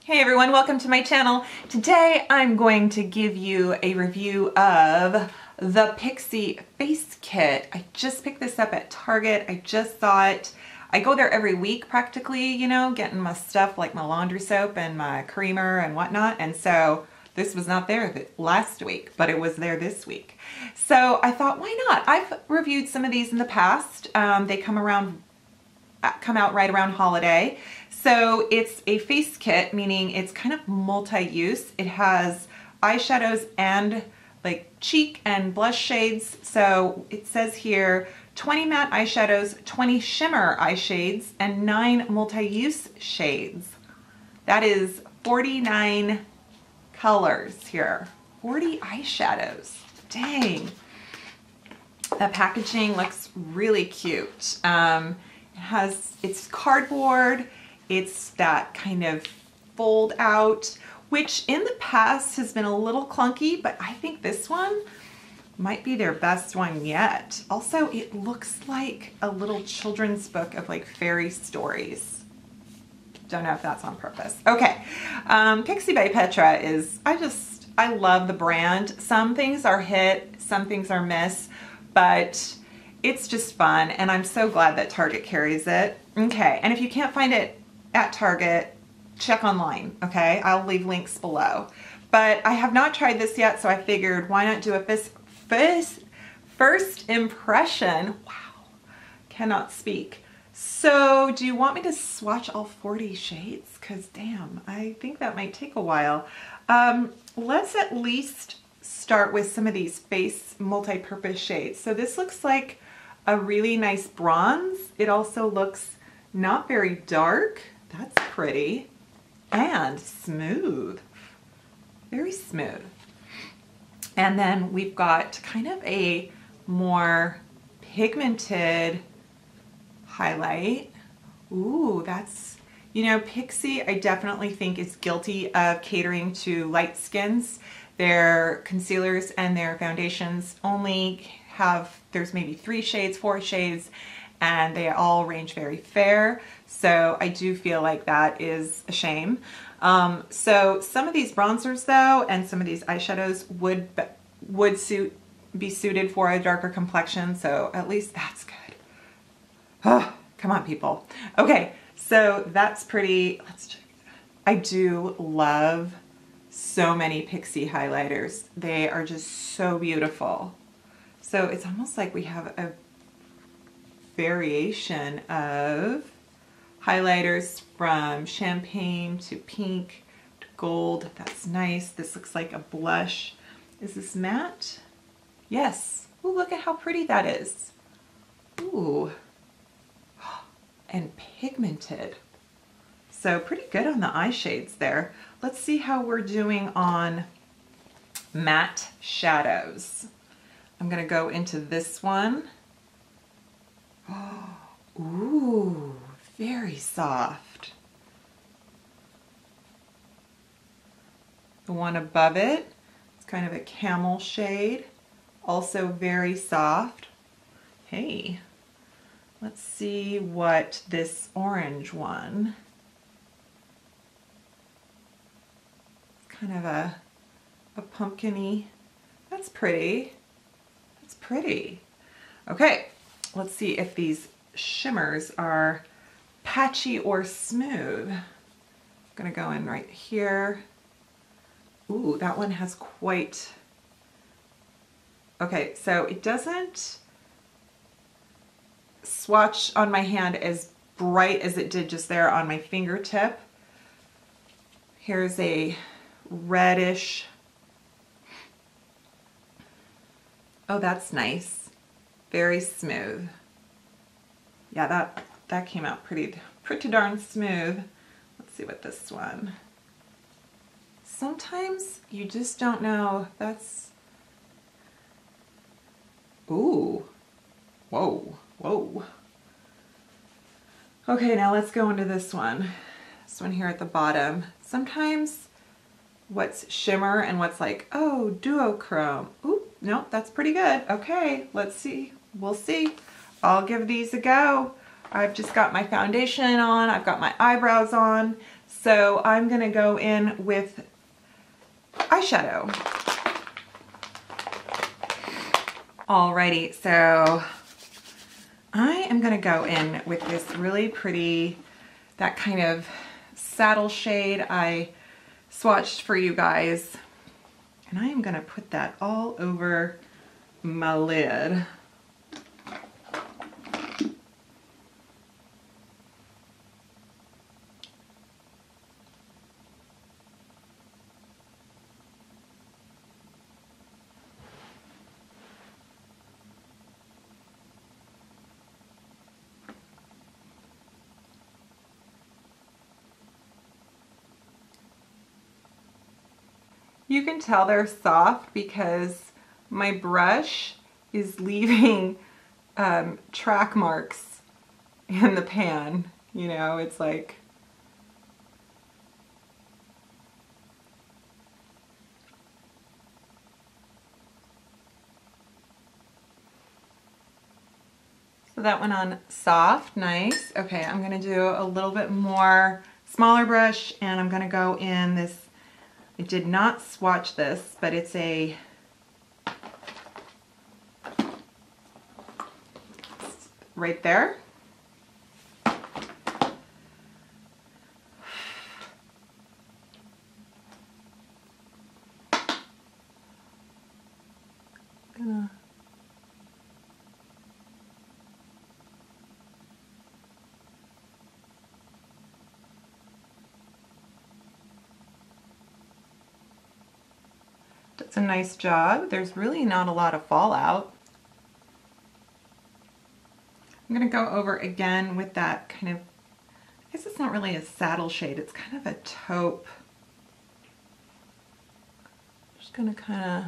Hey everyone, welcome to my channel. Today I'm going to give you a review of the Pixi face kit. I just picked this up at Target. I just thought, I go there every week practically, you know, getting my stuff like my laundry soap and my creamer and whatnot. And so this was not there last week, but it was there this week. So I thought, why not? I've reviewed some of these in the past. They come out right around holiday. So it's a face kit, meaning it's kind of multi-use. It has eyeshadows and like cheek and blush shades. So it says here 20 matte eyeshadows, 20 shimmer eye shades, and 9 multi-use shades. That is 49 colors here. 40 eyeshadows. Dang. The packaging looks really cute. It's cardboard. It's that kind of fold out, which in the past has been a little clunky, but I think this one might be their best one yet. Also, it looks like a little children's book of like fairy stories. Don't know if that's on purpose. Okay, Pixi by Petra is, I love the brand. Some things are hit, some things are miss, but it's just fun, and I'm so glad that Target carries it. Okay, and if you can't find it at Target, check online, okay? I'll leave links below. But I have not tried this yet, so I figured why not do a first impression. Wow, cannot speak. So do you want me to swatch all 40 shades? Because damn, I think that might take a while. Let's at least start with some of these face multi-purpose shades. So this looks like a really nice bronze. It also looks not very dark. That's pretty. And smooth. Very smooth. And then we've got kind of a more pigmented highlight. Ooh, that's, you know, Pixi I definitely think is guilty of catering to light skins. Their concealers and their foundations only have, there's maybe 3 shades, 4 shades, and they all range very fair. So I do feel like that is a shame. So some of these bronzers though, and some of these eyeshadows would be suited for a darker complexion. So at least that's good. Oh, come on people. Okay, so that's pretty. Let's check. I do love so many Pixi highlighters. They are just so beautiful. So it's almost like we have a variation of highlighters from champagne to pink to gold. That's nice. This looks like a blush. Is this matte? Yes. Ooh, look at how pretty that is. Ooh. And pigmented. So pretty good on the eye shades there. Let's see how we're doing on matte shadows. I'm gonna go into this one. Oh, ooh, very soft. The one above it, it's kind of a camel shade, also very soft. Hey, let's see what this orange one, kind of a pumpkin-y, that's pretty. That's pretty. Okay. Let's see if these shimmers are patchy or smooth. I'm gonna go in right here. Ooh, that one has quite, okay, so it doesn't swatch on my hand as bright as it did just there on my fingertip. Here's a reddish. Oh, that's nice. Very smooth. Yeah, that came out pretty darn smooth. Let's see what this one. Sometimes you just don't know. That's, ooh, whoa, whoa. Okay, now let's go into this one. This one here at the bottom. Sometimes what's shimmer and what's like, oh, duochrome. Ooh, no, that's pretty good. Okay, let's see. We'll see. I'll give these a go. I've just got my foundation on. I've got my eyebrows on. So I'm gonna go in with eyeshadow. Alrighty, so I am gonna go in with this really pretty, that kind of saddle shade I swatched for you guys. And I am gonna put that all over my lid. You can tell they're soft because my brush is leaving track marks in the pan. You know, it's like, so that went on soft, nice. Okay, I'm gonna do a little bit more smaller brush and I'm gonna go in this, I did not swatch this, but it's a right there. It's a nice job. There's really not a lot of fallout. I'm going to go over again with that kind of, I guess it's not really a saddle shade, it's kind of a taupe. Just going to kind of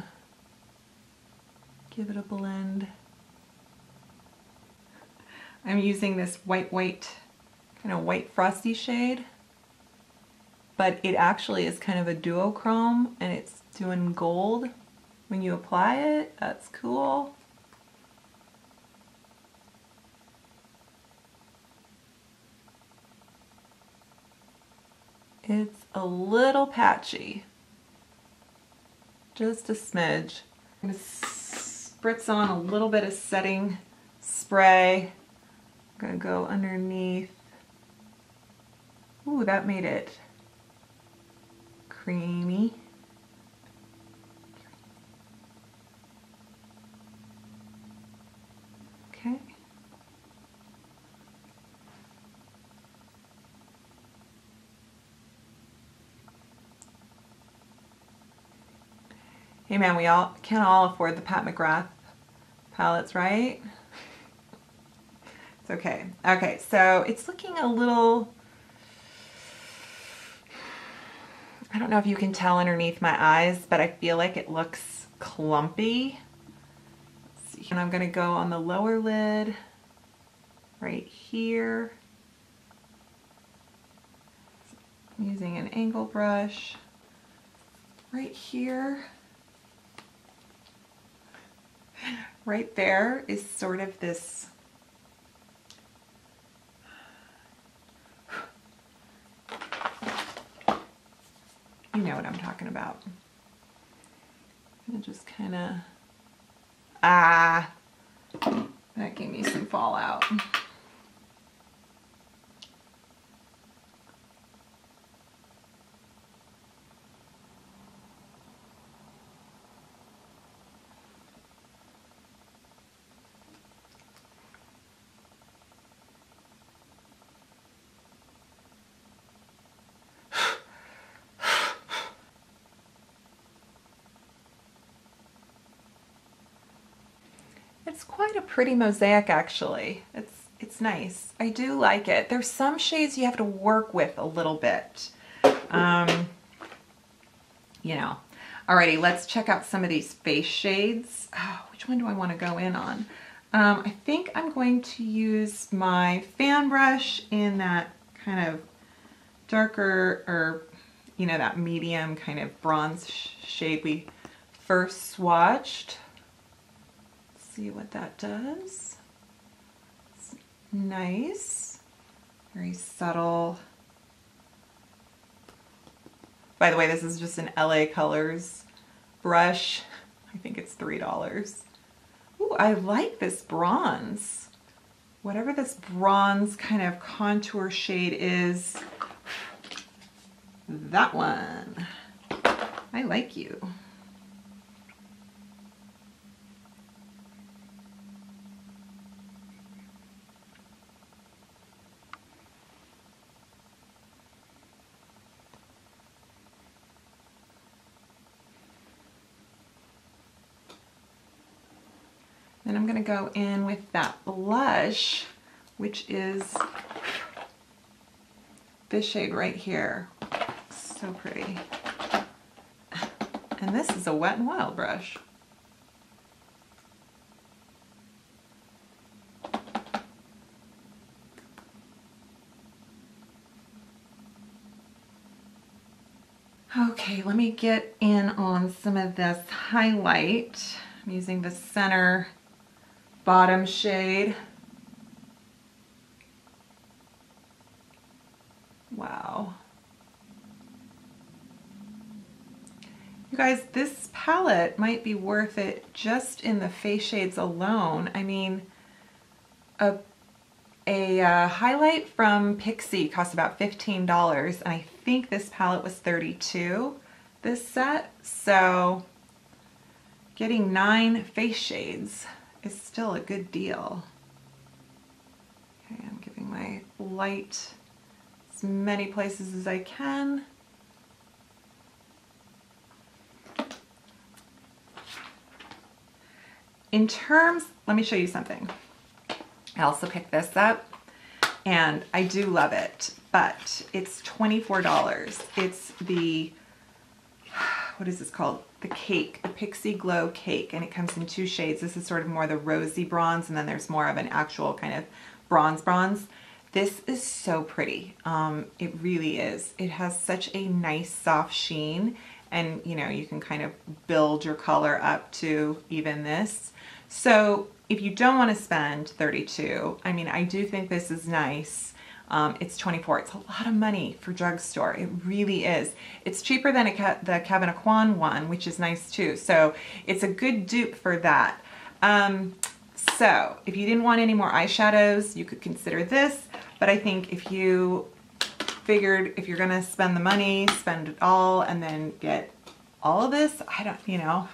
give it a blend. I'm using this white, kind of white frosty shade, but it actually is kind of a duochrome and it's doing gold when you apply it. That's cool. It's a little patchy, just a smidge. I'm going to spritz on a little bit of setting spray. I'm going to go underneath. Ooh, that made it creamy. Okay. Hey man, we can't all afford the Pat McGrath palettes, right? It's okay. Okay, so it's looking a little, I don't know if you can tell underneath my eyes, but I feel like it looks clumpy. Let's see. And I'm gonna go on the lower lid right here. I'm using an angle brush right here. Right there is sort of this, you know what I'm talking about. I'm gonna just kind of, that gave me some fallout. It's quite a pretty mosaic actually. It's nice. I do like it. There's some shades you have to work with a little bit. You know. Alrighty, let's check out some of these face shades. Oh, which one do I want to go in on? I think I'm going to use my fan brush in that kind of darker, or you know, that medium kind of bronze shade we first swatched. See what that does. It's nice, very subtle. By the way, this is just an LA Colors brush. I think it's $3. Ooh, I like this bronze. Whatever this bronze kind of contour shade is, that one. I like you. Then I'm going to go in with that blush, which is this shade right here. So pretty. And this is a Wet n Wild brush. Okay, let me get in on some of this highlight. I'm using the center bottom shade. Wow. You guys, this palette might be worth it just in the face shades alone. I mean, a highlight from Pixi costs about $15, and I think this palette was $32, this set. So getting 9 face shades is still a good deal. Okay, I'm giving my light as many places as I can. In terms, let me show you something. I also picked this up and I do love it, but it's $24. It's the, what is this called? The cake, the Pixie Glow Cake, and it comes in 2 shades. This is sort of more the rosy bronze, and then there's more of an actual kind of bronze. This is so pretty. It really is. It has such a nice soft sheen, and you know, you can kind of build your color up to even this. So if you don't want to spend $32, I mean, I do think this is nice. It's $24. It's a lot of money for drugstore. It really is. It's cheaper than the Kevin Aquan one, which is nice too. So it's a good dupe for that. So if you didn't want any more eyeshadows, you could consider this. But I think if you figured if you're gonna spend the money, spend it all, and then get all of this, I don't, you know,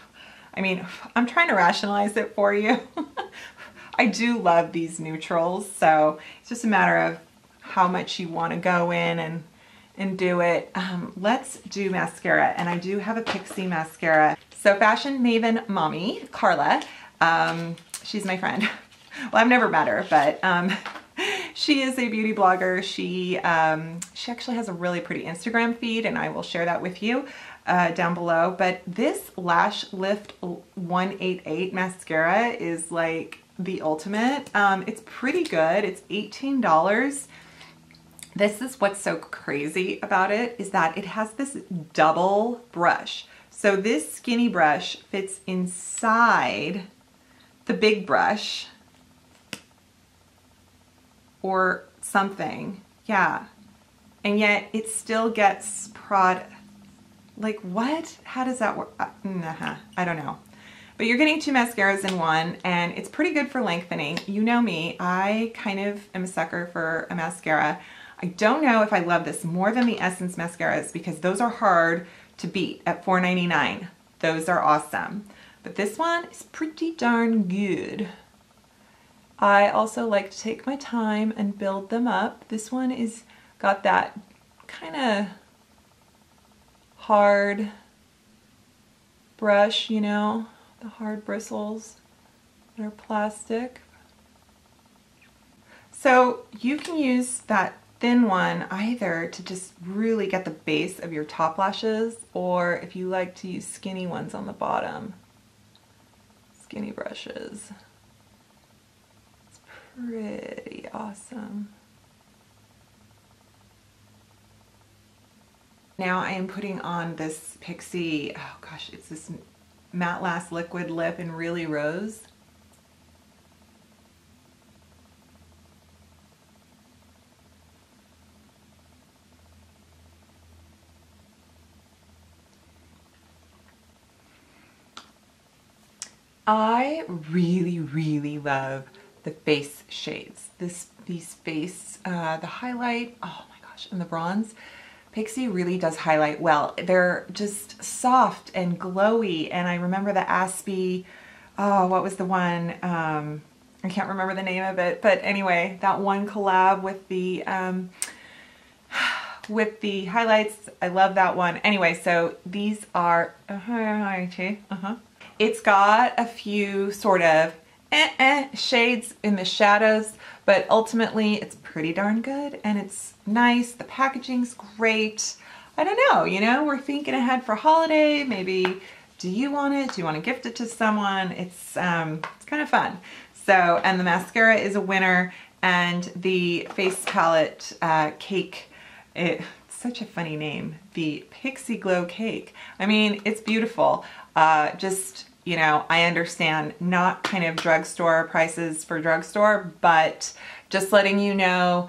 I mean, I'm trying to rationalize it for you. I do love these neutrals, so it's just a matter of how much you want to go in and do it. Let's do mascara, and I do have a Pixie mascara. So Fashion Maven Mommy, Carla, she's my friend. Well, I've never met her, but she is a beauty blogger. She actually has a really pretty Instagram feed, and I will share that with you down below. But this Lash Lift 188 mascara is like the ultimate. It's pretty good. It's $18. This is what's so crazy about it, is that it has this double brush. So this skinny brush fits inside the big brush or something. Yeah. And yet it still gets like what? How does that work? I don't know. But you're getting 2 mascaras in one, and it's pretty good for lengthening. You know me, I kind of am a sucker for a mascara. I don't know if I love this more than the Essence mascaras, because those are hard to beat at $4.99. Those are awesome. But this one is pretty darn good. I also like to take my time and build them up. This one is got that kind of hard brush, you know, the hard bristles that are plastic. So you can use that thin one either to just really get the base of your top lashes, or if you like to use skinny ones on the bottom, skinny brushes. It's pretty awesome. Now I am putting on this Pixi, oh gosh, it's this Matte Last Liquid Lip in Really Rose. I really love the face shades. These face, the highlight, oh my gosh, and the bronze. Pixi really does highlight well. They're just soft and glowy, and I remember the Aspie, oh, what was the one? I can't remember the name of it, but anyway, that one collab with the highlights. I love that one. Anyway, so these are, it's got a few sort of shades in the shadows, but ultimately it's pretty darn good and it's nice. The packaging's great. I don't know, you know, we're thinking ahead for holiday. Maybe, do you want it? Do you want to gift it to someone? It's kind of fun. So, and the mascara is a winner, and the face palette cake, it's such a funny name, the Pixie Glow Cake. I mean, it's beautiful. Just, you know, I understand not kind of drugstore prices for drugstore, but just letting you know,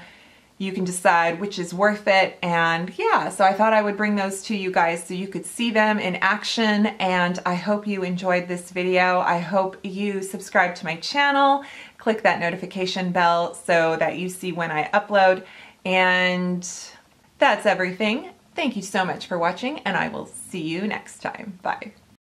you can decide which is worth it. And yeah, so I thought I would bring those to you guys so you could see them in action. And I hope you enjoyed this video. I hope you subscribe to my channel, click that notification bell so that you see when I upload. And that's everything. Thank you so much for watching, and I will see you next time. Bye.